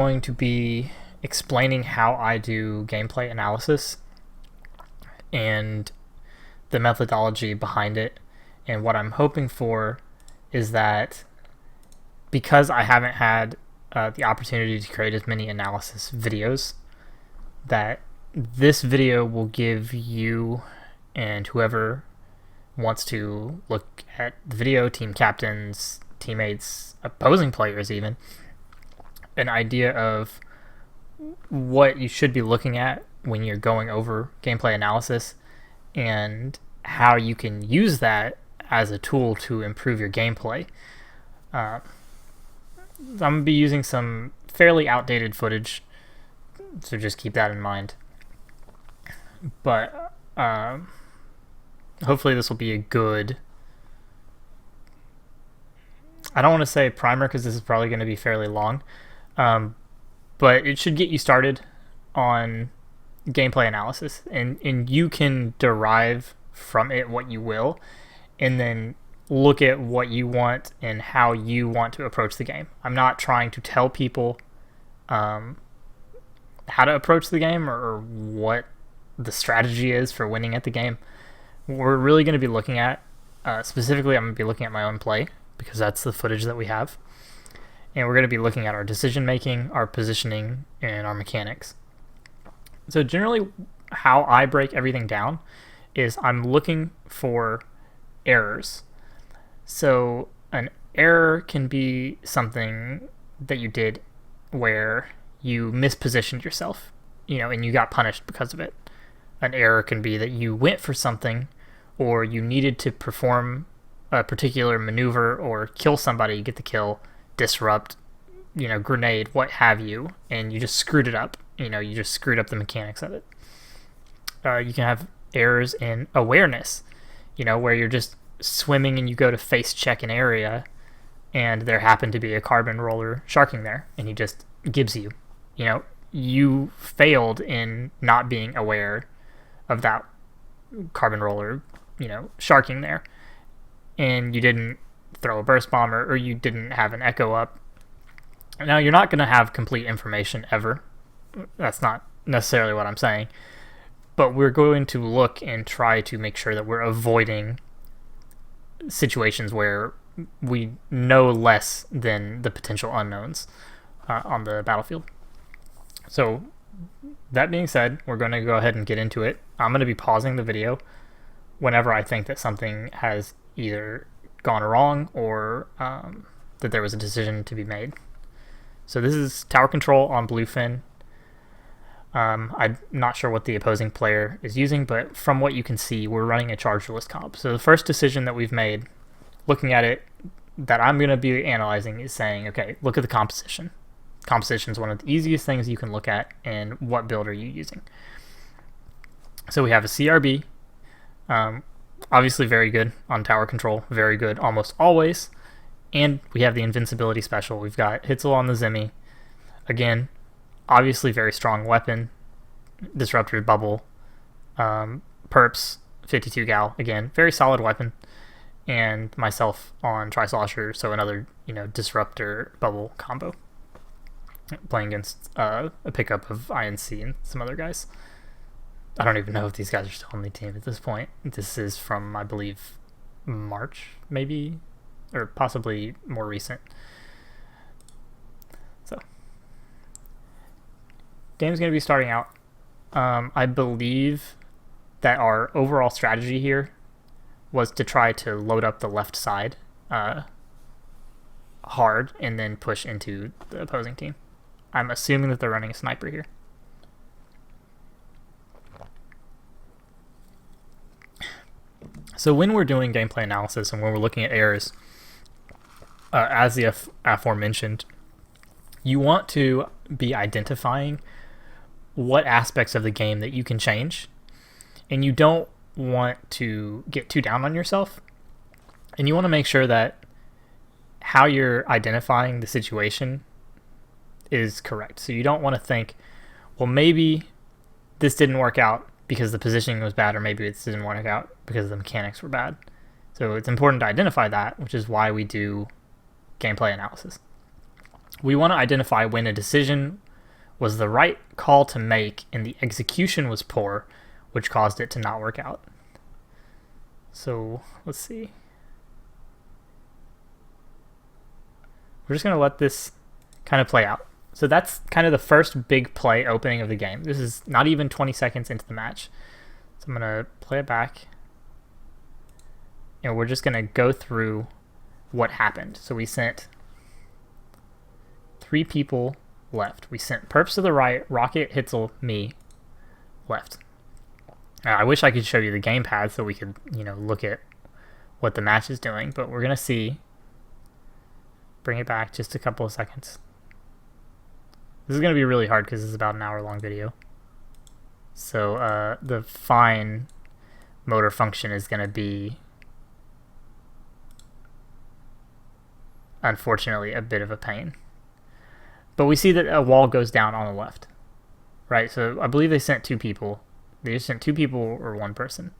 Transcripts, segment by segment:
going to be explaining how I do gameplay analysis and the methodology behind it. And what I'm hoping for is that because I haven't had the opportunity to create as many analysis videos, that this video will give you and whoever wants to look at the video, team captains, teammates, opposing players even, an idea of what you should be looking at when you're going over gameplay analysis and how you can use that as a tool to improve your gameplay. I'm going to be using some fairly outdated footage, so just keep that in mind. But hopefully this will be a good... I don't want to say primer because this is probably going to be fairly long, but it should get you started on gameplay analysis, and you can derive from it what you will, and then look at what you want and how you want to approach the game. I'm not trying to tell people how to approach the game or what the strategy is for winning at the game. We're really going to be looking at, specifically I'm going to be looking at my own play because that's the footage that we have. And we're going to be looking at our decision making, our positioning, and our mechanics. So generally how I break everything down is I'm looking for errors. So an error can be something that you did where you mispositioned yourself, and you got punished because of it. An error can be that you went for something or you needed to perform a particular maneuver or kill somebody, get the kill, disrupt, grenade, what have you, and you just screwed it up. You just screwed up the mechanics of it. You can have errors in awareness, where you're just swimming and you go to face check an area and there happened to be a carbon roller sharking there and he just gives you. You failed in not being aware of that carbon roller, sharking there. And you didn't throw a burst bomb or you didn't have an echo up. Now, you're not going to have complete information ever. That's not necessarily what I'm saying. But we're going to look and try to make sure that we're avoiding situations where we know less than the potential unknowns on the battlefield. So, that being said, we're going to go ahead and get into it. I'm going to be pausing the video whenever I think that something has either gone wrong or that there was a decision to be made. So this is tower control on Bluefin. I'm not sure what the opposing player is using, but from what you can see, we're running a chargerless comp. So the first decision that we've made, looking at it, that I'm going to be analyzing is saying, okay, look at the composition. Composition is one of the easiest things you can look at, and what build are you using? So we have a CRB, obviously very good on tower control, very good almost always, and we have the invincibility special. We've got Hitzel on the Zimmy, again, obviously very strong weapon, disruptor bubble, perps, 52 gal, again, very solid weapon, and myself on Trislosher, so another disruptor bubble combo. Playing against a pickup of INC and some other guys. I don't even know if these guys are still on the team at this point. This is from, I believe, March, maybe, or possibly more recent. So, game's going to be starting out. I believe that our overall strategy here was to try to load up the left side hard and then push into the opposing team. I'm assuming that they're running a sniper here. So when we're doing gameplay analysis and when we're looking at errors, as the aforementioned, you want to be identifying what aspects of the game that you can change, and you don't want to get too down on yourself, and you want to make sure that how you're identifying the situation is correct. So you don't want to think, well, maybe this didn't work out because the positioning was bad, or maybe it didn't work out because the mechanics were bad. So it's important to identify that, which is why we do gameplay analysis. We want to identify when a decision was the right call to make and the execution was poor, which caused it to not work out. So let's see. We're just going to let this kind of play out. So that's kind of the first big play opening of the game. This is not even 20 seconds into the match. So I'm going to play it back. And we're just going to go through what happened. So we sent 3 people left. We sent Perps to the right, Rocket, Hitzel, me left. I wish I could show you the gamepad so we could, look at what the match is doing, but we're going to see. Bring it back just a couple of seconds. This is going to be really hard because this is about an hour-long video. So the fine motor function is going to be, unfortunately, a bit of a pain. But we see that a wall goes down on the left, right? So I believe they sent 2 people. They just sent 2 people or 1 person.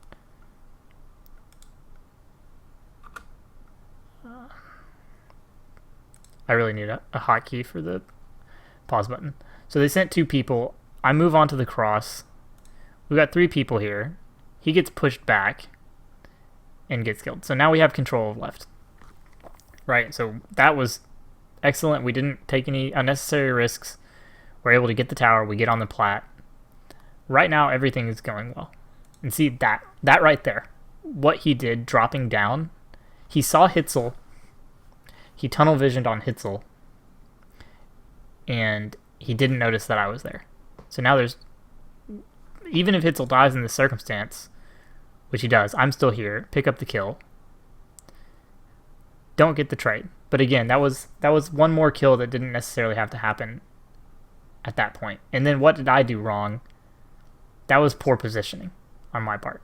I really need a hotkey for the pause button. So they sent 2 people. I move on to the cross. We've got 3 people here. He gets pushed back and gets killed. So now we have control of left. Right, so that was excellent. We didn't take any unnecessary risks. We're able to get the tower. We get on the plat. Right now, everything is going well. And see that right there. What he did, dropping down, he saw Hitzel. He tunnel visioned on Hitzel. And he didn't notice that I was there. So now there's, even if Hitzel dies in this circumstance, which he does, I'm still here. Pick up the kill. Don't get the trade. But again, that was one more kill that didn't necessarily have to happen at that point. And then what did I do wrong? That was poor positioning on my part.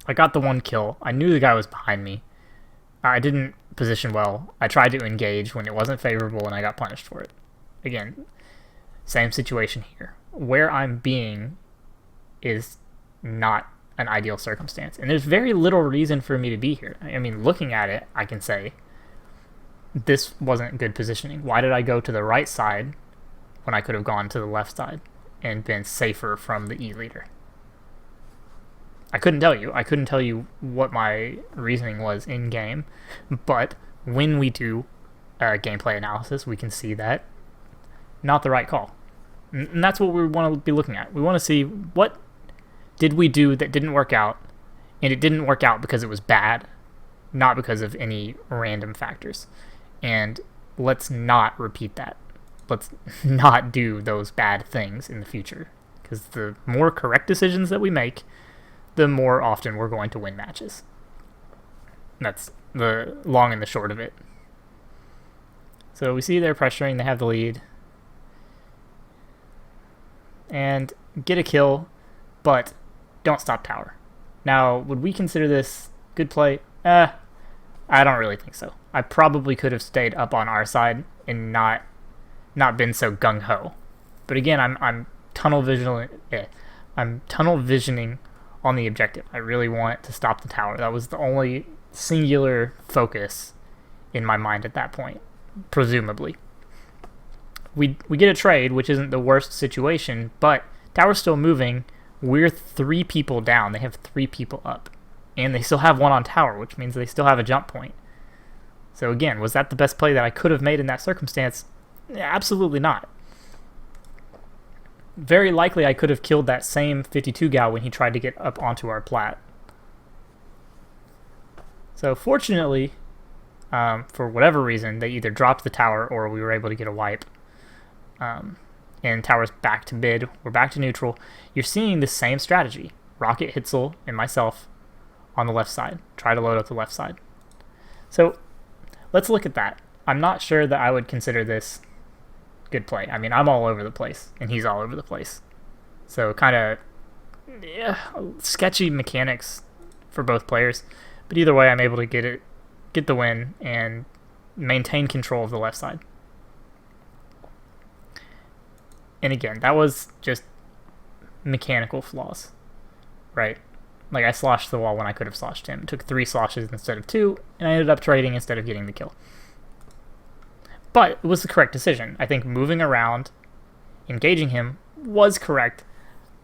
I got the 1 kill. I knew the guy was behind me. I didn't position well. I tried to engage when it wasn't favorable and I got punished for it. Again, same situation here. Where I'm being is not an ideal circumstance. And there's very little reason for me to be here. I mean, looking at it, I can say this wasn't good positioning. Why did I go to the right side when I could have gone to the left side and been safer from the E leader? I couldn't tell you. I couldn't tell you what my reasoning was in game, but when we do gameplay analysis, we can see that not the right call. And that's what we want to be looking at. We want to see what did we do that didn't work out, and it didn't work out because it was bad, not because of any random factors. And let's not repeat that. Let's not do those bad things in the future, because the more correct decisions that we make, the more often we're going to win matches. That's the long and the short of it. So we see they're pressuring, they have the lead. And get a kill, but don't stop tower. Now, would we consider this good play? I don't really think so. I probably could have stayed up on our side and not been so gung-ho. But again, I'm tunnel visioning. I'm tunnel visioning on the objective. I really want to stop the tower. That was the only singular focus in my mind at that point, presumably. We get a trade, which isn't the worst situation, but tower's still moving. We're 3 people down. They have 3 people up. And they still have 1 on tower, which means they still have a jump point. So again, was that the best play that I could have made in that circumstance? Absolutely not. Very likely I could have killed that same 52 gal when he tried to get up onto our plat. So fortunately, for whatever reason, they either dropped the tower or we were able to get a wipe. And tower's back to mid. We're back to neutral. You're seeing the same strategy. Rocket, Hitzel, and myself on the left side. Try to load up the left side. So let's look at that. I'm not sure that I would consider this good play. I mean, I'm all over the place, and he's all over the place. So kind of sketchy mechanics for both players. But either way, I'm able to get the win, and maintain control of the left side. And again, that was just mechanical flaws, right? Like, I sloshed the wall when I could have sloshed him. It took 3 sloshes instead of 2, and I ended up trading instead of getting the kill. But it was the correct decision. I think moving around, engaging him was correct.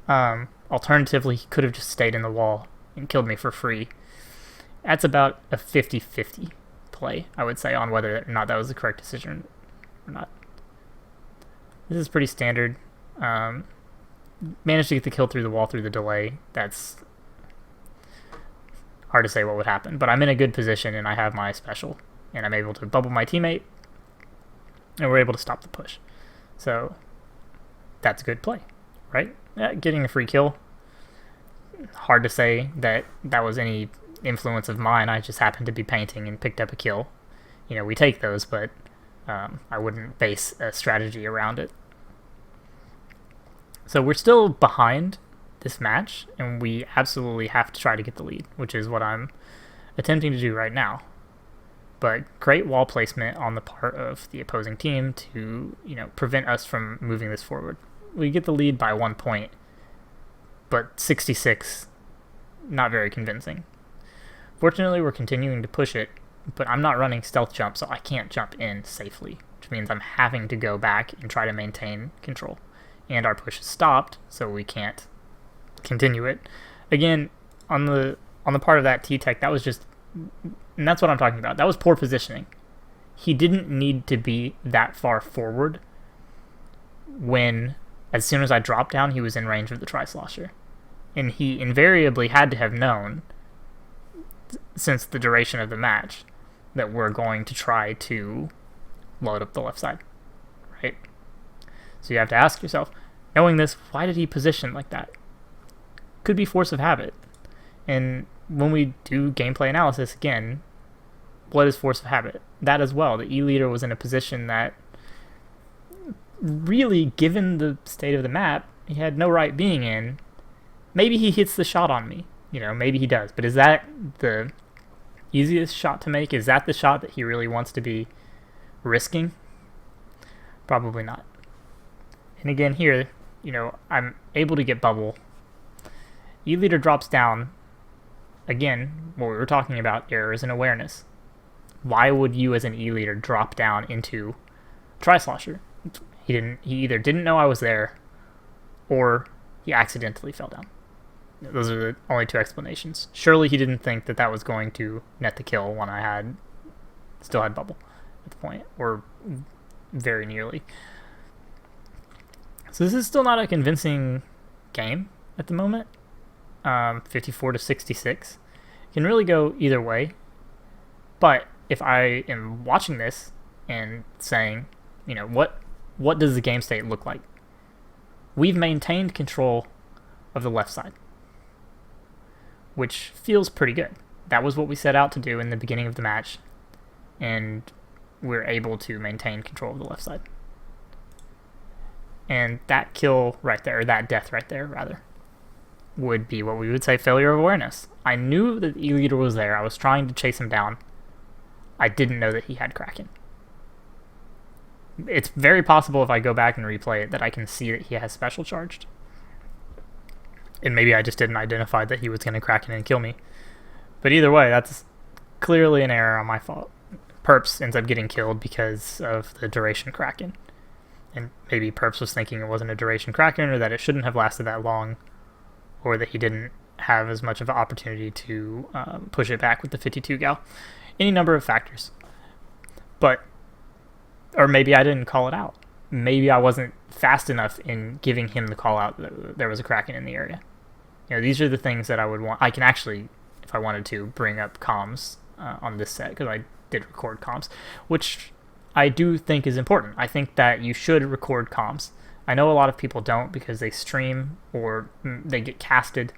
Alternatively, he could have just stayed in the wall and killed me for free. That's about a 50-50 play, I would say, on whether or not that was the correct decision or not. This is pretty standard. Managed to get the kill through the wall through the delay. That's hard to say what would happen, but I'm in a good position and I have my special, and I'm able to bubble my teammate, and we're able to stop the push. So that's a good play, right? Yeah, getting a free kill. Hard to say that that was any influence of mine. I just happened to be painting and picked up a kill. We take those, but I wouldn't base a strategy around it. So we're still behind this match, and we absolutely have to try to get the lead, which is what I'm attempting to do right now. But great wall placement on the part of the opposing team to, prevent us from moving this forward. We get the lead by 1 point, but 66, not very convincing. Fortunately, we're continuing to push it, but I'm not running stealth jump, so I can't jump in safely, which means I'm having to go back and try to maintain control. And our push is stopped, so we can't continue it. Again, on the part of that T-Tech, that was just, and that's what I'm talking about. That was poor positioning. He didn't need to be that far forward when, as soon as I dropped down, he was in range of the Tri-Slosher. And he invariably had to have known, since the duration of the match, that we're going to try to load up the left side, right? So you have to ask yourself, knowing this, why did he position like that? Could be force of habit. And when we do gameplay analysis, again, what is force of habit? That as well. The E-Leader was in a position that, really, given the state of the map, he had no right being in. Maybe he hits the shot on me. Maybe he does. But is that the easiest shot to make? Is that the shot that he really wants to be risking? Probably not. And again here, I'm able to get bubble. E-Leader drops down. Again, what we were talking about, errors in awareness. Why would you as an E-Leader drop down into Tri-Slosher? He either didn't know I was there, or he accidentally fell down. Those are the only two explanations. Surely he didn't think that that was going to net the kill when I still had bubble at the point, or very nearly. So this is still not a convincing game at the moment. 54-66. It can really go either way. But if I am watching this and saying, what does the game state look like? We've maintained control of the left side, which feels pretty good. That was what we set out to do in the beginning of the match, and we're able to maintain control of the left side. And that kill right there, or that death right there, rather, would be what we would say failure of awareness. I knew that the E-Leader was there. I was trying to chase him down. I didn't know that he had Kraken. It's very possible if I go back and replay it that I can see that he has special charged. And maybe I just didn't identify that he was going to Kraken and kill me. But either way, that's clearly an error on my fault. Perps ends up getting killed because of the duration Kraken. And maybe Perps was thinking it wasn't a duration Kraken, or that it shouldn't have lasted that long, or that he didn't have as much of an opportunity to push it back with the 52 gal. Any number of factors. Or maybe I didn't call it out. Maybe I wasn't fast enough in giving him the call out that there was a Kraken in the area. These are the things that I would want. I can actually, if I wanted to, bring up comms on this set, because I did record comms, which I do think is important. I think that you should record comms. I know a lot of people don't because they stream or they get casted.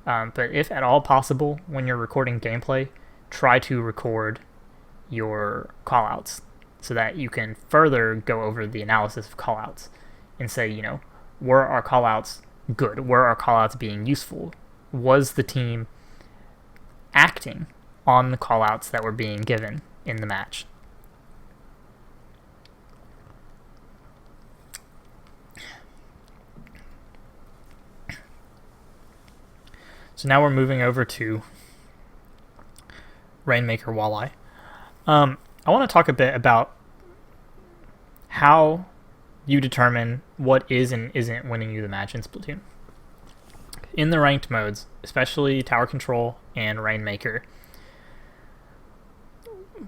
But if at all possible, when you're recording gameplay, try to record your callouts so that you can further go over the analysis of callouts and say, were our callouts good? Were our callouts being useful? Was the team acting on the callouts that were being given in the match? So now we're moving over to Rainmaker Walleye. I want to talk a bit about how you determine what is and isn't winning you the match in Splatoon. In the ranked modes, especially Tower Control and Rainmaker,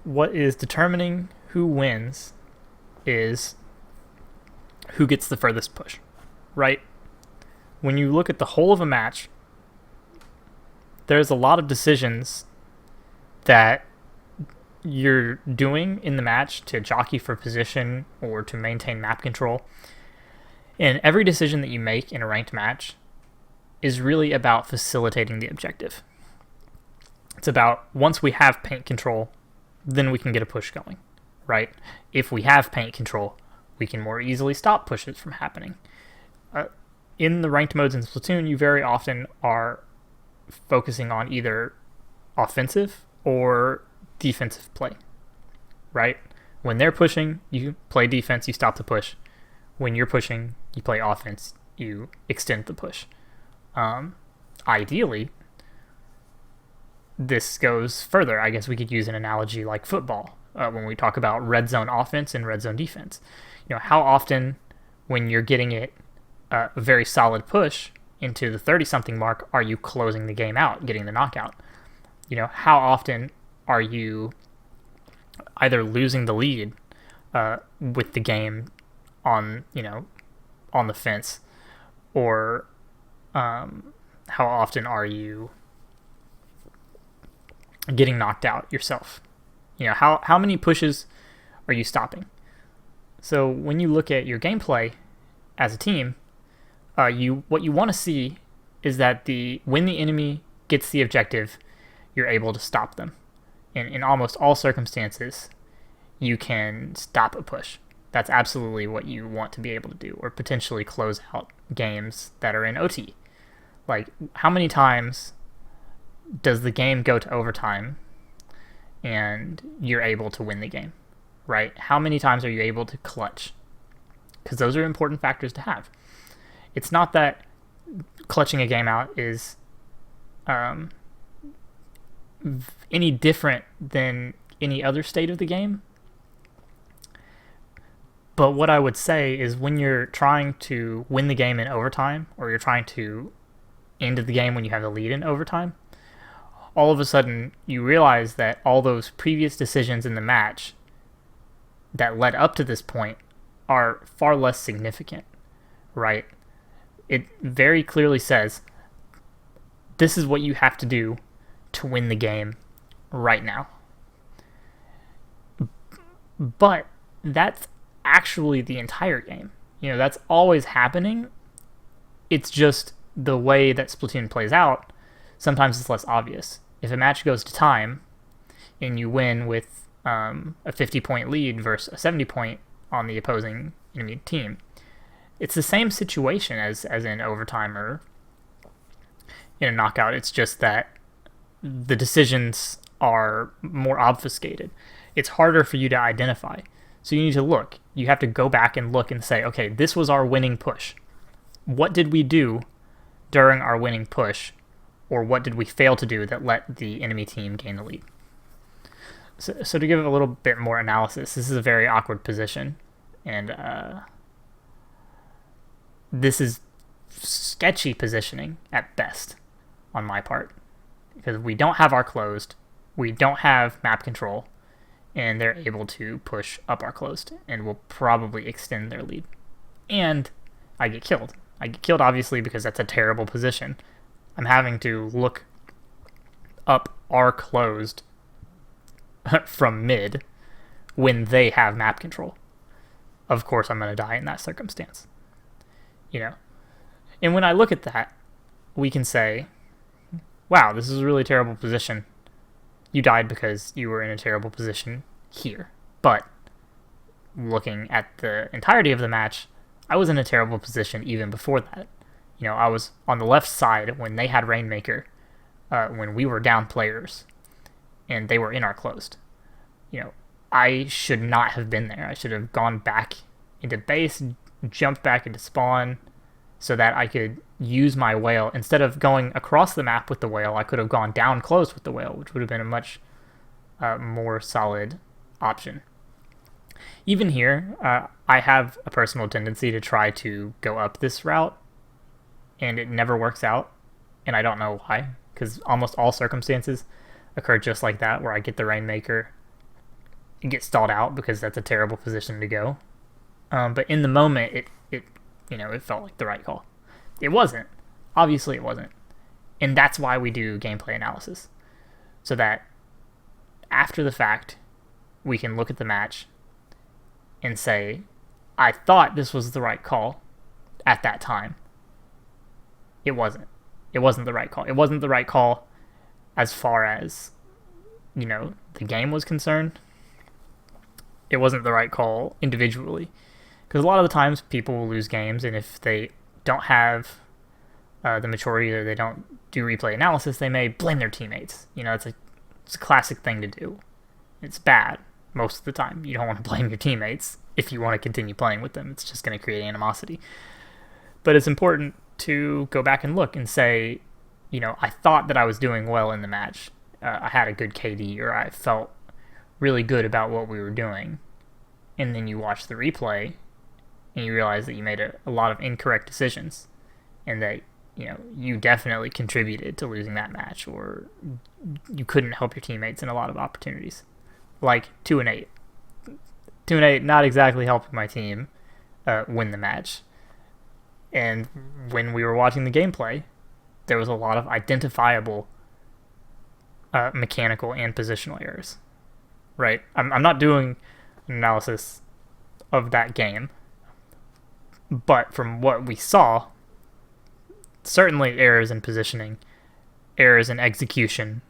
what is determining who wins is who gets the furthest push, right? When you look at the whole of a match, there's a lot of decisions that you're doing in the match to jockey for position or to maintain map control. And every decision that you make in a ranked match is really about facilitating the objective. It's about, once we have paint control, then we can get a push going, right? If we have paint control, we can more easily stop pushes from happening. In the ranked modes in Splatoon, you very often are focusing on either offensive or defensive play, right? When they're pushing, you play defense, you stop the push. When you're pushing, you play offense, you extend the push. Ideally, this goes further. I guess we could use an analogy like football when we talk about red zone offense and red zone defense. How often when you're getting it a very solid push into the 30-something mark are you closing the game out, getting the knockout? How often are you either losing the lead with the game on the fence, or how often are you getting knocked out yourself? How many pushes are you stopping? So when you look at your gameplay as a team, what you want to see is that when the enemy gets the objective, you're able to stop them. In almost all circumstances, you can stop a push. That's absolutely what you want to be able to do, or potentially close out games that are in OT. Like, how many times does the game go to overtime and you're able to win the game, right? How many times are you able to clutch? Because those are important factors to have. It's not that clutching a game out is any different than any other state of the game. But what I would say is, when you're trying to win the game in overtime, or you're trying to end the game when you have the lead in overtime, all of a sudden you realize that all those previous decisions in the match that led up to this point are far less significant, right? It very clearly says, this is what you have to do to win the game right now. But that's actually the entire game. That's always happening. It's just the way that Splatoon plays out, sometimes it's less obvious. If a match goes to time and you win with a 50-point lead versus a 70-point on the opposing enemy team, it's the same situation as in overtime or in a knockout. It's just that the decisions are more obfuscated. It's harder for you to identify. So you need to look. You have to go back and look and say, okay, this was our winning push. What did we do during our winning push, or what did we fail to do that let the enemy team gain the lead? So to give it a little bit more analysis, this is a very awkward position, and this is sketchy positioning at best on my part, because we don't have our closed, we don't have map control, and they're able to push up our closed and will probably extend their lead. And I get killed. I get killed obviously because that's a terrible position. I'm having to look up our closed from mid when they have map control. Of course I'm going to die in that circumstance. And when I look at that, we can say, wow, this is a really terrible position. You died because you were in a terrible position here. But looking at the entirety of the match, I was in a terrible position even before that. I was on the left side when they had Rainmaker, when we were down players, and they were in our closed. I should not have been there. I should have gone back into base, jumped back into spawn, so that I could use my whale. Instead of going across the map with the whale, I could have gone down close with the whale, which would have been a much more solid option. even here, I have a personal tendency to try to go up this route, and it never works out, and I don't know why, because almost all circumstances occur just like that, where I get the Rainmaker and get stalled out because that's a terrible position to go. But in the moment, it felt like the right call. It wasn't. Obviously, it wasn't. And that's why we do gameplay analysis. So that after the fact, we can look at the match and say, I thought this was the right call at that time. It wasn't. It wasn't the right call. It wasn't the right call as far as, the game was concerned. It wasn't the right call individually. Because a lot of the times people will lose games, and if they don't have the maturity or they don't do replay analysis, they may blame their teammates. It's a classic thing to do. It's bad most of the time. You don't want to blame your teammates if you want to continue playing with them. It's just going to create animosity. But it's important to go back and look and say, I thought that I was doing well in the match. I had a good KD, or I felt really good about what we were doing. And then you watch the replay and you realize that you made a lot of incorrect decisions, and that you definitely contributed to losing that match, or you couldn't help your teammates in a lot of opportunities. Like 2-8. 2-8, not exactly helping my team win the match. And when we were watching the gameplay, there was a lot of identifiable mechanical and positional errors. Right? I'm not doing an analysis of that game, but from what we saw, certainly errors in positioning, errors in execution,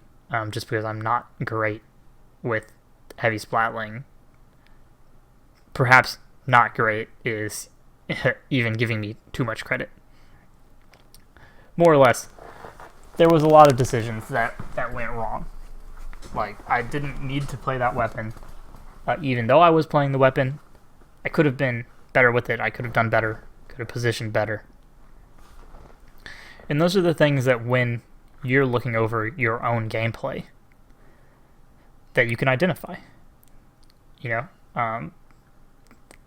just because I'm not great with heavy splatling. Perhaps not great is even giving me too much credit. More or less, there was a lot of decisions that went wrong. Like, I didn't need to play that weapon. Even though I was playing the weapon, I could have been better with it. I could have done better. Could have positioned better. And those are the things that when you're looking over your own gameplay, that you can identify.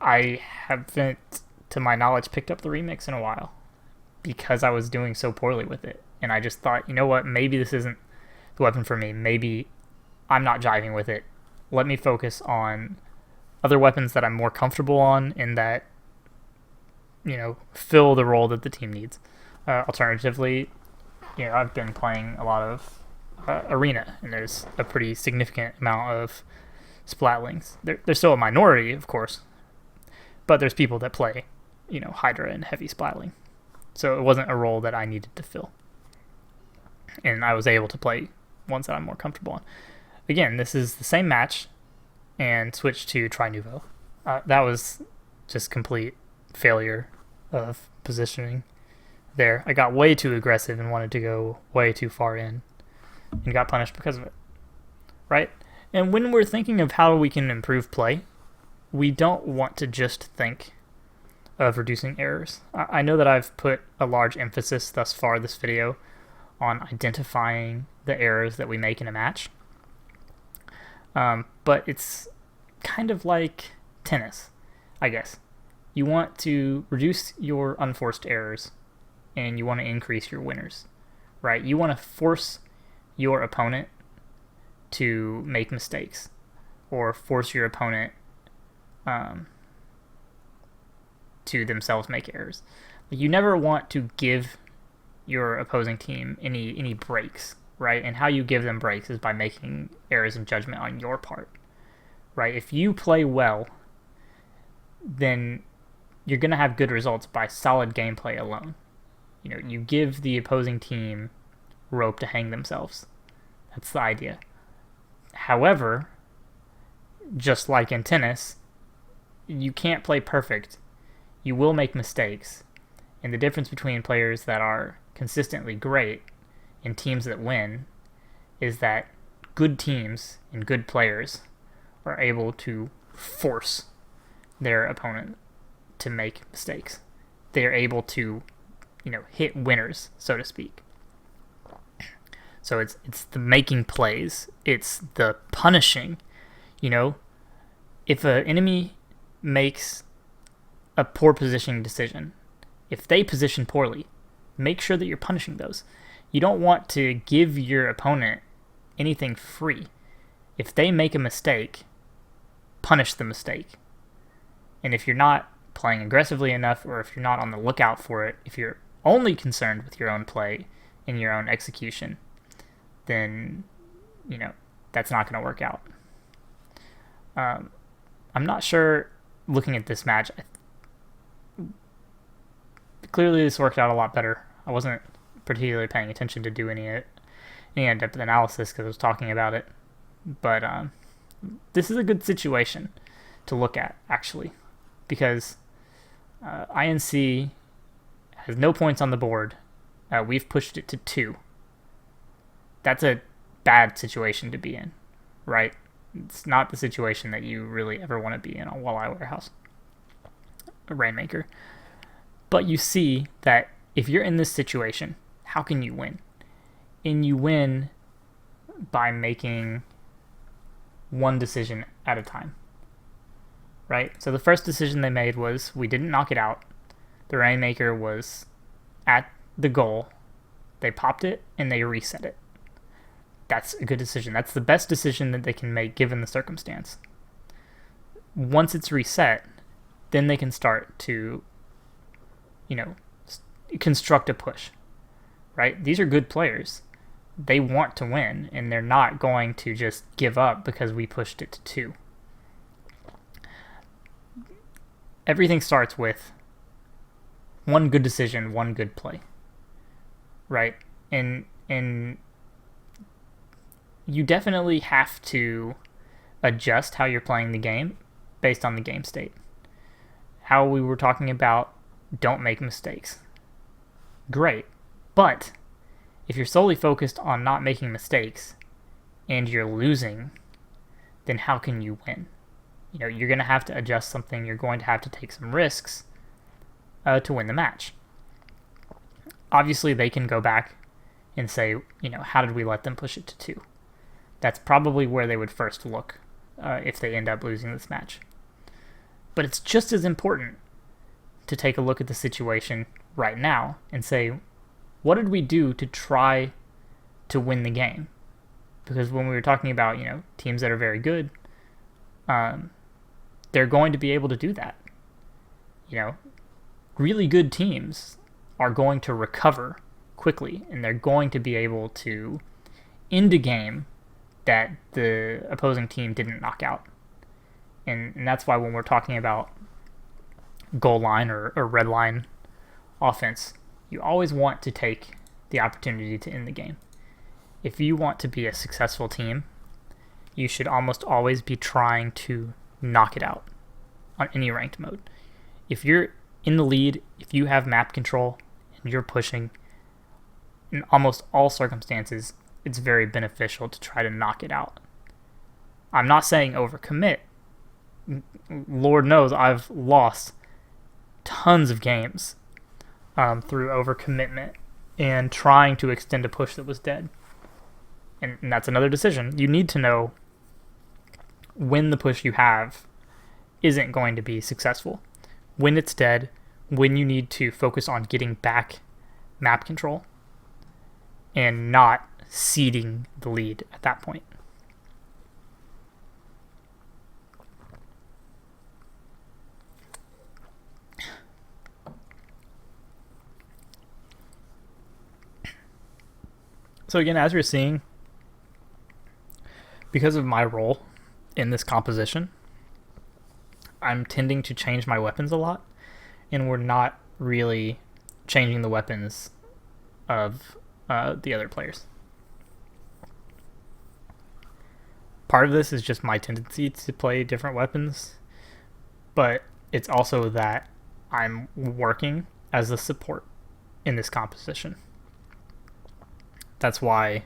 I haven't, to my knowledge, picked up the remix in a while because I was doing so poorly with it. And I just thought, maybe this isn't the weapon for me. Maybe I'm not jiving with it. Let me focus on other weapons that I'm more comfortable on and that, fill the role that the team needs. Alternatively, I've been playing a lot of Arena, and there's a pretty significant amount of splatlings. They're still a minority, of course, but there's people that play, Hydra and heavy splatling. So it wasn't a role that I needed to fill. And I was able to play ones that I'm more comfortable on. Again, this is the same match, and switch to Tri-Nuvo. That was just complete failure of positioning there. I got way too aggressive and wanted to go way too far in, and got punished because of it. Right? And when we're thinking of how we can improve play, we don't want to just think of reducing errors. I know that I've put a large emphasis thus far this video on identifying the errors that we make in a match. But it's kind of like tennis, I guess. You want to reduce your unforced errors, and you want to increase your winners, right? You want to force your opponent to make mistakes, or force your opponent to themselves make errors. You never want to give your opposing team any breaks, right? And how you give them breaks is by making errors in judgment on your part, right? If you play well, then you're going to have good results by solid gameplay alone. You give the opposing team rope to hang themselves. That's the idea. However, just like in tennis, you can't play perfect. You will make mistakes. And the difference between players that are consistently great and teams that win is that good teams and good players are able to force their opponent to make mistakes. They are able to, hit winners, so to speak. So it's the making plays. It's the punishing. If an enemy makes a poor positioning decision, if they position poorly, make sure that you're punishing those. You don't want to give your opponent anything free. If they make a mistake, punish the mistake. And if you're not playing aggressively enough, or if you're not on the lookout for it, if you're only concerned with your own play and your own execution, then, that's not going to work out. I'm not sure, looking at this match, clearly this worked out a lot better. I wasn't particularly paying attention to do any in-depth analysis because I was talking about it. But this is a good situation to look at, actually, because INC has no points on the board. We've pushed it to 2. That's a bad situation to be in, right? It's not the situation that you really ever want to be in on Walleye Warehouse, Rainmaker. But you see that if you're in this situation, how can you win? And you win by making one decision at a time, right? So the first decision they made was we didn't knock it out. The Rainmaker was at the goal. They popped it and they reset it. That's a good decision. That's the best decision that they can make given the circumstance. Once it's reset, then they can start to, construct a push, right? These are good players. They want to win, and they're not going to just give up because we pushed it to 2. Everything starts with one good decision, one good play, right? And you definitely have to adjust how you're playing the game based on the game state. How we were talking about, don't make mistakes. Great. But if you're solely focused on not making mistakes and you're losing, then how can you win? You're going to have to adjust something. You're going to have to take some risks to win the match. Obviously, they can go back and say, how did we let them push it to 2? That's probably where they would first look if they end up losing this match. But it's just as important to take a look at the situation right now and say, what did we do to try to win the game? Because when we were talking about, teams that are very good, they're going to be able to do that. Really good teams are going to recover quickly, and they're going to be able to end a game that the opposing team didn't knock out. And that's why when we're talking about goal line or red line offense, you always want to take the opportunity to end the game. If you want to be a successful team, you should almost always be trying to knock it out on any ranked mode. If you're in the lead, if you have map control and you're pushing, in almost all circumstances, it's very beneficial to try to knock it out. I'm not saying overcommit. Lord knows I've lost tons of games through overcommitment and trying to extend a push that was dead. And that's another decision. You need to know when the push you have isn't going to be successful, when it's dead, when you need to focus on getting back map control and not ceding the lead at that point. So again, as you're seeing, because of my role in this composition, I'm tending to change my weapons a lot, and we're not really changing the weapons of the other players. Part of this is just my tendency to play different weapons, but it's also that I'm working as a support in this composition. That's why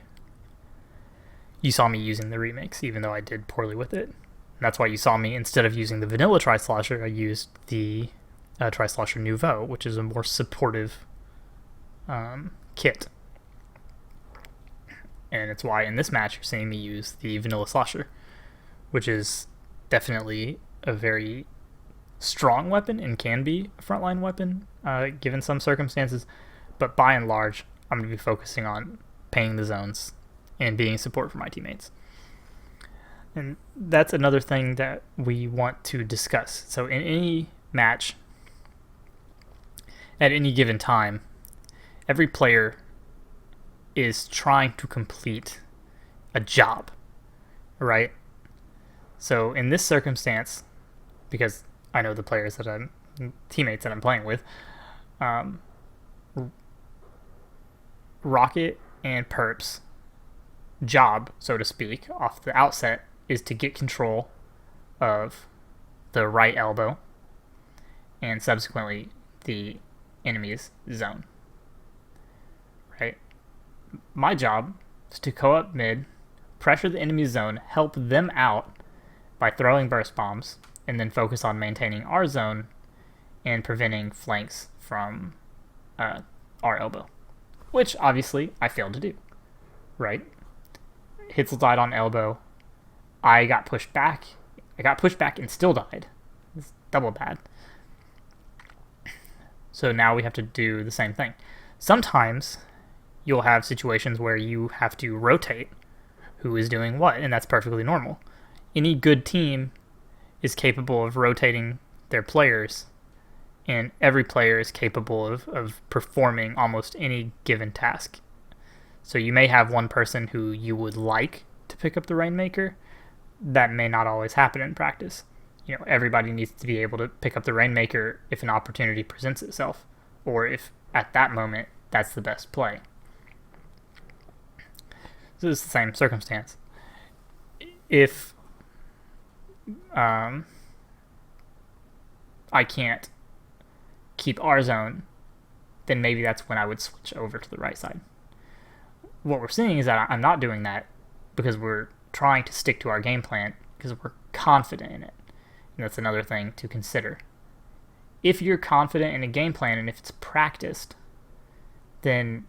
you saw me using the remix, even though I did poorly with it. That's why you saw me, instead of using the vanilla Tri-Slosher, I used the Tri-Slosher Nouveau, which is a more supportive kit. And it's why in this match you're seeing me use the vanilla Slosher, which is definitely a very strong weapon and can be a frontline weapon given some circumstances, but by and large, I'm going to be focusing on paying the zones and being support for my teammates. And that's another thing that we want to discuss. So in any match, at any given time, every player is trying to complete a job, right? So in this circumstance, because I know the players that I'm teammates that I'm playing with, Rocket and Perp's job, so to speak, off the outset is to get control of the right elbow and subsequently the enemy's zone. Right? My job is to go up mid, pressure the enemy's zone, help them out by throwing burst bombs, and then focus on maintaining our zone and preventing flanks from our elbow, which obviously I failed to do. Right? Hitzel died on elbow. I got pushed back. And still died. It's double bad. So now we have to do the same thing. Sometimes you'll have situations where you have to rotate who is doing what, and that's perfectly normal. Any good team is capable of rotating their players, and every player is capable of performing almost any given task. So you may have one person who you would like to pick up the Rainmaker. That may not always happen in practice. You know, everybody needs to be able to pick up the Rainmaker if an opportunity presents itself, or if at that moment that's the best play. So it's the same circumstance. If I can't keep our zone, then maybe that's when I would switch over to the right side. What we're seeing is that I'm not doing that because we're trying to stick to our game plan because we're confident in it. And that's another thing to consider. If you're confident in a game plan and if it's practiced, then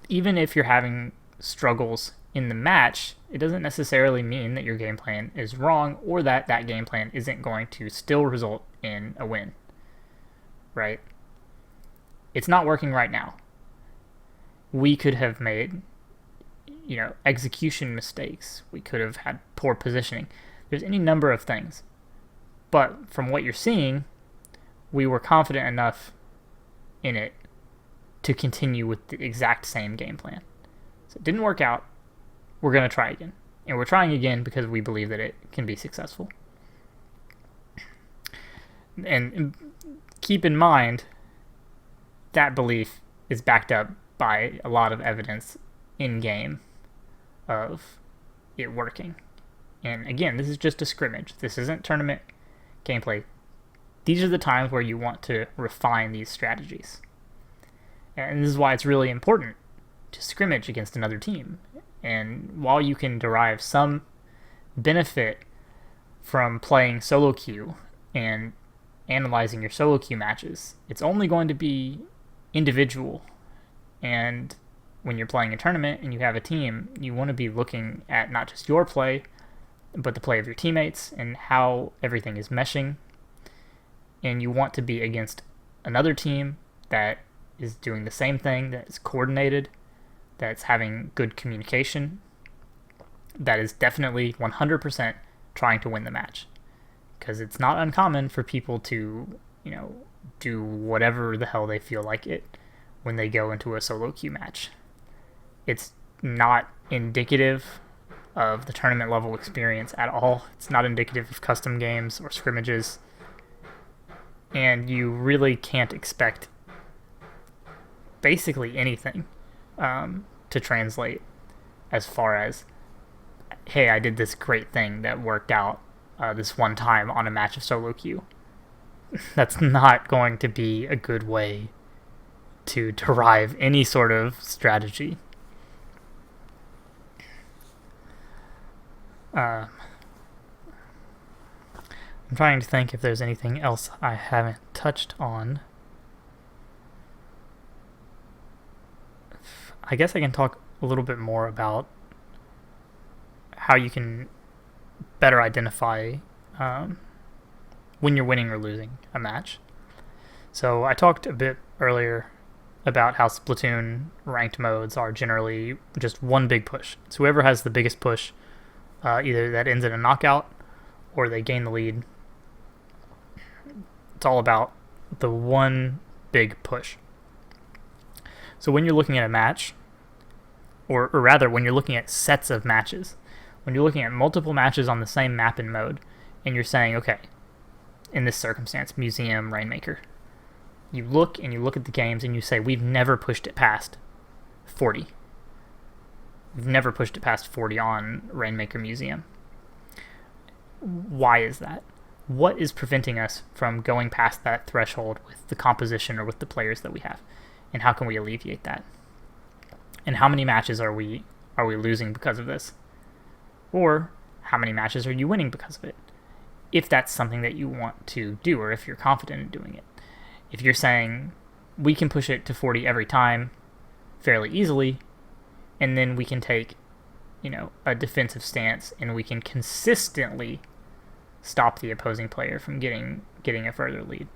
even if you're having struggles in the match, it doesn't necessarily mean that your game plan is wrong or that that game plan isn't going to still result in a win. Right? It's not working right now. We could have made, execution mistakes. We could have had poor positioning. There's any number of things. But from what you're seeing, we were confident enough in it to continue with the exact same game plan. So it didn't work out. We're going to try again. And we're trying again because we believe that it can be successful. And keep in mind, that belief is backed up by a lot of evidence in-game of it working. And again, this is just a scrimmage. This isn't tournament gameplay. These are the times where you want to refine these strategies. And this is why it's really important to scrimmage against another team. And while you can derive some benefit from playing solo queue and analyzing your solo queue matches, it's only going to be individual. And when you're playing a tournament and you have a team, you want to be looking at not just your play, but the play of your teammates and how everything is meshing. And you want to be against another team that is doing the same thing, that is coordinated, that's having good communication, that is definitely 100% trying to win the match. Because it's not uncommon for people to, do whatever the hell they feel like it when they go into a solo queue match. It's not indicative of the tournament level experience at all. It's not indicative of custom games or scrimmages. And you really can't expect basically anything to translate as far as, hey, I did this great thing that worked out this one time on a match of solo queue. That's not going to be a good way to derive any sort of strategy. I'm trying to think if there's anything else I haven't touched on. I guess I can talk a little bit more about how you can better identify when you're winning or losing a match. So I talked a bit earlier about how Splatoon ranked modes are generally just one big push. So whoever has the biggest push, either that ends in a knockout or they gain the lead, it's all about the one big push. So when you're looking at a match, or rather when you're looking at sets of matches, when you're looking at multiple matches on the same map and mode, and you're saying, okay, in this circumstance, Museum, Rainmaker, you look at the games and you say, we've never pushed it past 40. We've never pushed it past 40 on Rainmaker Museum. Why is that? What is preventing us from going past that threshold with the composition or with the players that we have? And how can we alleviate that? And how many matches are we losing because of this? Or how many matches are you winning because of it? If that's something that you want to do, or if you're confident in doing it. If you're saying, we can push it to 40 every time fairly easily, and then we can take, a defensive stance, and we can consistently stop the opposing player from getting a further lead.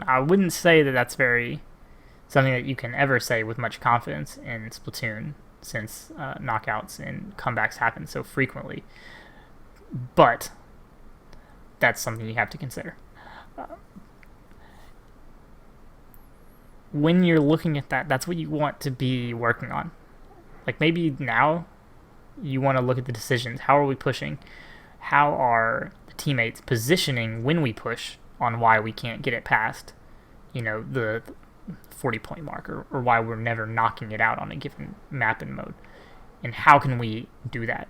I wouldn't say that that's something that you can ever say with much confidence in Splatoon, since knockouts and comebacks happen so frequently. But that's something you have to consider. When you're looking at that, that's what you want to be working on. Like maybe now you want to look at the decisions. How are we pushing? How are the teammates positioning when we push on why we can't get it past, the 40-point mark, or why we're never knocking it out on a given map and mode? And how can we do that?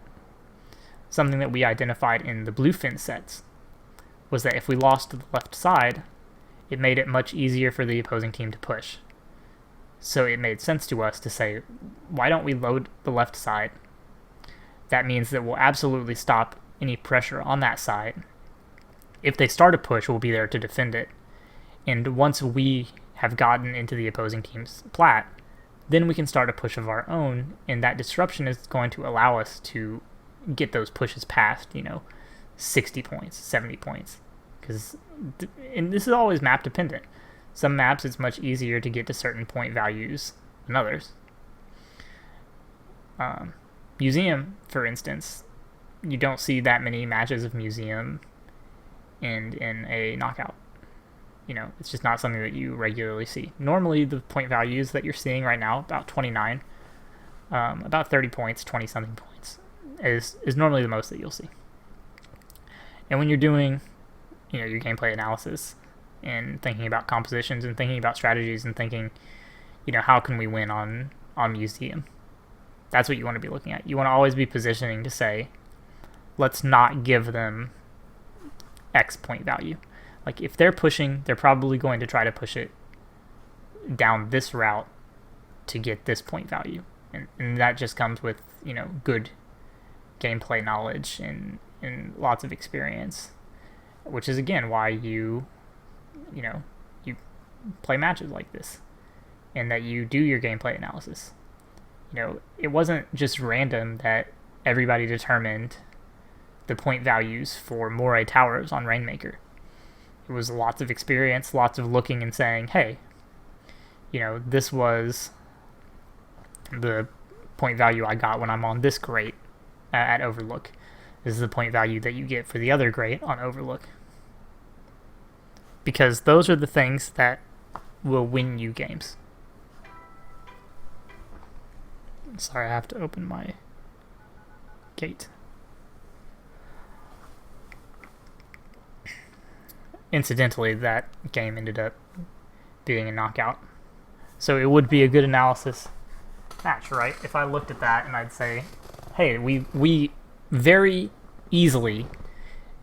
Something that we identified in the Bluefin sets was that if we lost to the left side, it made it much easier for the opposing team to push. So it made sense to us to say, why don't we load the left side? That means that we'll absolutely stop any pressure on that side. If they start a push, we'll be there to defend it. And once we have gotten into the opposing team's plat, then we can start a push of our own, and that disruption is going to allow us to get those pushes past, 60 points, 70 points. And this is always map dependent. Some maps it's much easier to get to certain point values than others. Museum, for instance, you don't see that many matches of Museum in a knockout. It's just not something that you regularly see. Normally, the point values that you're seeing right now, about 29, about 30 points, 20-something points, is normally the most that you'll see. And when you're doing, your gameplay analysis and thinking about compositions and thinking about strategies and thinking, how can we win on Museum? That's what you want to be looking at. You want to always be positioning to say, let's not give them X point value. Like if they're pushing, they're probably going to try to push it down this route to get this point value. And that just comes with, good gameplay knowledge and lots of experience, which is again why you play matches like this and that you do your gameplay analysis. It wasn't just random that everybody determined the point values for Moray Towers on Rainmaker. It was lots of experience, lots of looking and saying, hey, this was the point value I got when I'm on this grate at Overlook. This is the point value that you get for the other grate on Overlook. Because those are the things that will win you games. Sorry, I have to open my gate. Incidentally, that game ended up being a knockout. So it would be a good analysis match, right? If I looked at that and I'd say, hey, we very easily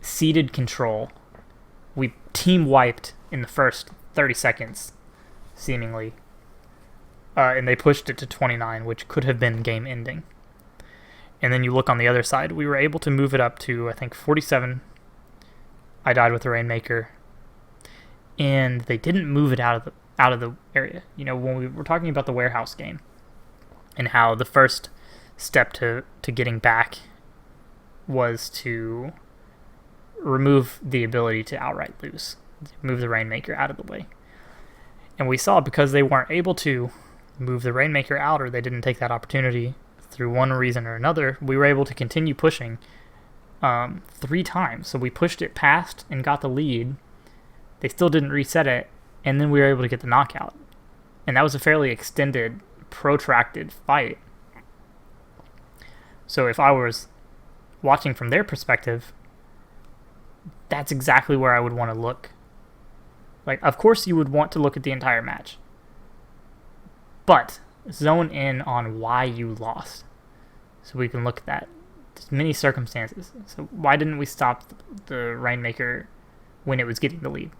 ceded control. We team wiped in the first 30 seconds, seemingly. And they pushed it to 29, which could have been game ending. And then you look on the other side, we were able to move it up to, I think, 47. I died with the Rainmaker. And they didn't move it out of the area. When we were talking about the warehouse game and how the first step to getting back was to remove the ability to outright lose, move the Rainmaker out of the way. And we saw, because they weren't able to move the Rainmaker out, or they didn't take that opportunity through one reason or another, we were able to continue pushing 3 times. So we pushed it past and got the lead. They still didn't reset it, and then we were able to get the knockout. And that was a fairly extended, protracted fight. So if I was watching from their perspective, that's exactly where I would want to look. Like, of course you would want to look at the entire match, but zone in on why you lost. So we can look at that. There's many circumstances. So why didn't we stop the Rainmaker when it was getting the lead?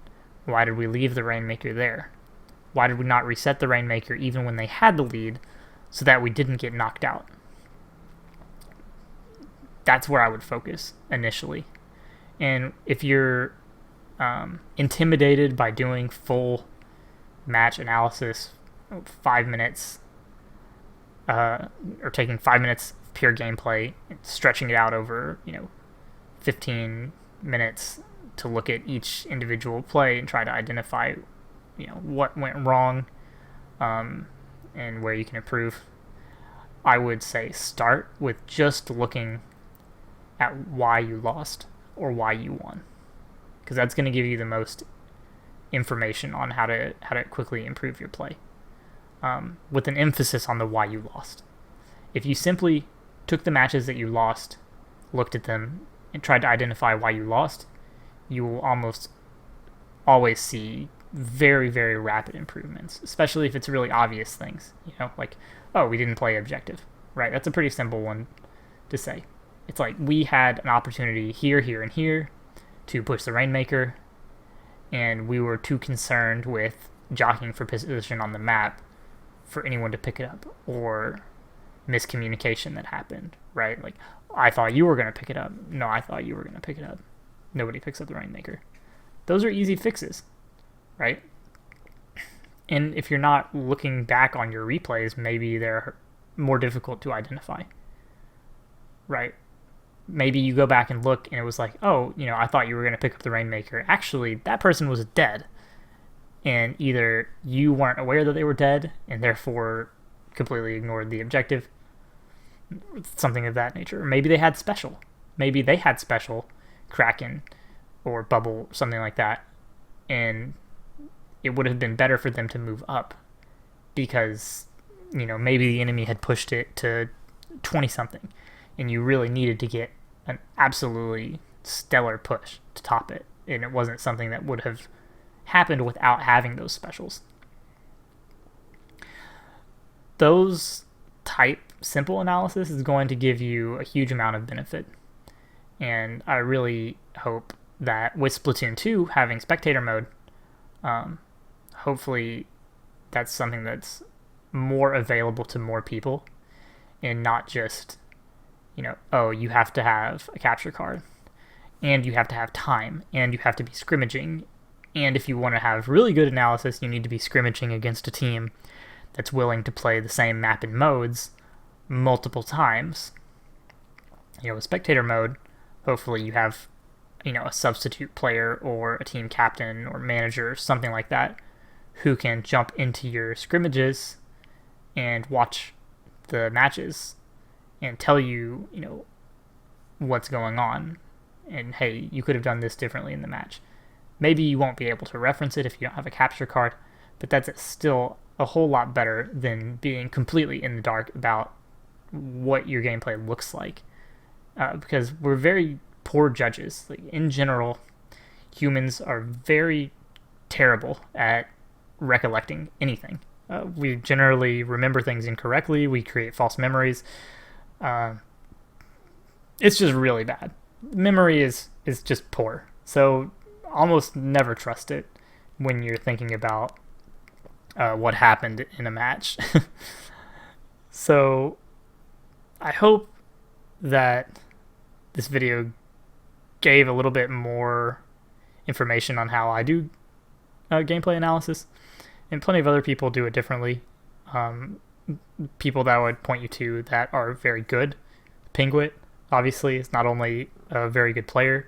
Why did we leave the Rainmaker there? Why did we not reset the Rainmaker even when they had the lead so that we didn't get knocked out? That's where I would focus initially. And if you're intimidated by doing full match analysis, 5 minutes, or taking 5 minutes of pure gameplay, and stretching it out over 15 minutes to look at each individual play and try to identify what went wrong, and where you can improve, I would say start with just looking at why you lost or why you won, because that's going to give you the most information on how to quickly improve your play, with an emphasis on the why you lost. If you simply took the matches that you lost, looked at them, and tried to identify why you lost, you will almost always see very, very rapid improvements, especially if it's really obvious things, like, oh, we didn't play objective, right? That's a pretty simple one to say. It's like, we had an opportunity here, here, and here to push the Rainmaker, and we were too concerned with jockeying for position on the map for anyone to pick it up, or miscommunication that happened, right? Like, I thought you were going to pick it up. No, I thought you were going to pick it up. Nobody picks up the Rainmaker. Those are easy fixes, right? And if you're not looking back on your replays, maybe they're more difficult to identify, right? Maybe you go back and look and it was like, oh, I thought you were going to pick up the Rainmaker. Actually, that person was dead. And either you weren't aware that they were dead and therefore completely ignored the objective, something of that nature. Or maybe they had special. Maybe they had special, Kraken or Bubble, something like that. And it would have been better for them to move up because, maybe the enemy had pushed it to 20-something and you really needed to get an absolutely stellar push to top it. And it wasn't something that would have happened without having those specials. Those type simple analysis is going to give you a huge amount of benefit. And I really hope that with Splatoon 2 having spectator mode, hopefully that's something that's more available to more people, and not just, oh, you have to have a capture card, and you have to have time, and you have to be scrimmaging, and if you want to have really good analysis, you need to be scrimmaging against a team that's willing to play the same map and modes multiple times. With spectator mode, hopefully you have, a substitute player or a team captain or manager or something like that who can jump into your scrimmages and watch the matches and tell you, what's going on. And, hey, you could have done this differently in the match. Maybe you won't be able to reference it if you don't have a capture card, but that's still a whole lot better than being completely in the dark about what your gameplay looks like. Because we're very poor judges. Like, in general, humans are very terrible at recollecting anything. We generally remember things incorrectly. We create false memories. It's just really bad. Memory is just poor. So almost never trust it when you're thinking about what happened in a match. So I hope that this video gave a little bit more information on how I do gameplay analysis, and plenty of other people do it differently. People that I would point you to that are very good. Penguin, obviously, is not only a very good player,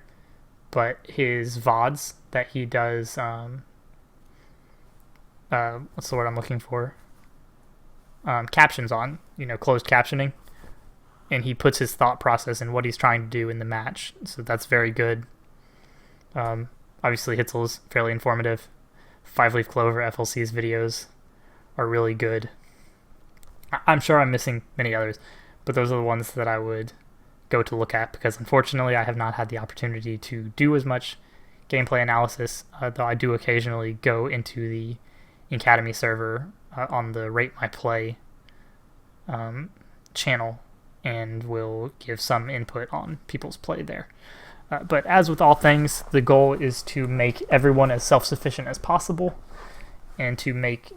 but his VODs that he does, what's the word I'm looking for? Captions on, closed captioning, and he puts his thought process and what he's trying to do in the match. So that's very good. Obviously, Hitzel is fairly informative. Five Leaf Clover FLC's videos are really good. I'm sure I'm missing many others, but those are the ones that I would go to look at, because unfortunately I have not had the opportunity to do as much gameplay analysis, though I do occasionally go into the Academy server on the Rate My Play channel and will give some input on people's play there. But as with all things, the goal is to make everyone as self-sufficient as possible and to make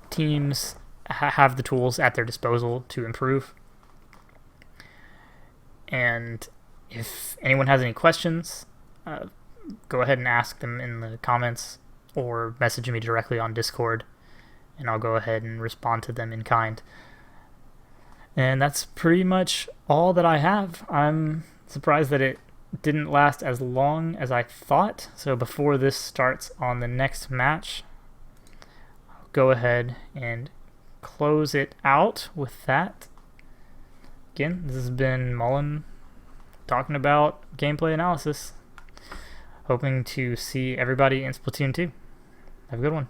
teams have the tools at their disposal to improve. And if anyone has any questions, go ahead and ask them in the comments or message me directly on Discord, and I'll go ahead and respond to them in kind. And that's pretty much all that I have. I'm surprised that it didn't last as long as I thought. So before this starts on the next match, I'll go ahead and close it out with that. Again, this has been Mullen talking about gameplay analysis. Hoping to see everybody in Splatoon 2. Have a good one.